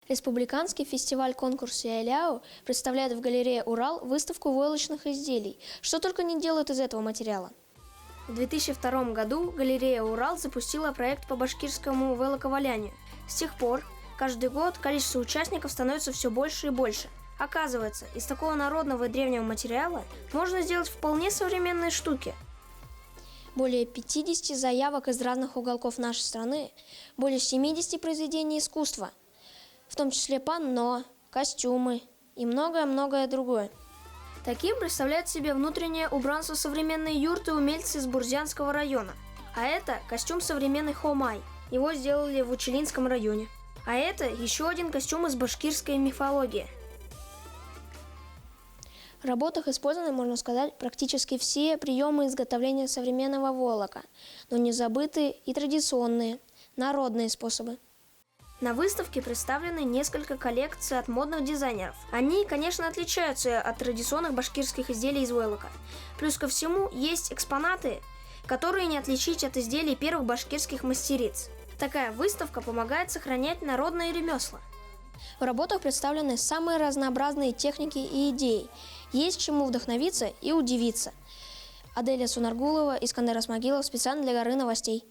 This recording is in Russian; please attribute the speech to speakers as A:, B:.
A: Республиканский фестиваль-конкурс Яляо представляет в галерее «Урал» выставку войлочных изделий. Что только не делают из этого материала. В 2002 году галерея «Урал» запустила проект по башкирскому войлоковалянию. С тех пор каждый год количество участников становится все больше и больше. Оказывается, из такого народного и древнего материала можно сделать вполне современные штуки. Более 50 заявок из разных уголков нашей страны, более 70 произведений искусства, в том числе панно, костюмы и многое-многое другое. Таким представляет себе внутреннее убранство современной юрты умельцы из Бурзянского района. А это костюм современный хомай. Его сделали в Учелинском районе. А это еще один костюм из башкирской мифологии. В работах использованы, можно сказать, практически все приемы изготовления современного войлока, но не забыты и традиционные, народные способы. На выставке представлены несколько коллекций от модных дизайнеров. Они, конечно, отличаются от традиционных башкирских изделий из войлока. Плюс ко всему есть экспонаты, которые не отличить от изделий первых башкирских мастериц. Такая выставка помогает сохранять народные ремесла. В работах представлены самые разнообразные техники и идеи. Есть чему вдохновиться и удивиться. Аделя Сунаргулова, Искандер Асмагилов, специально для Горы новостей.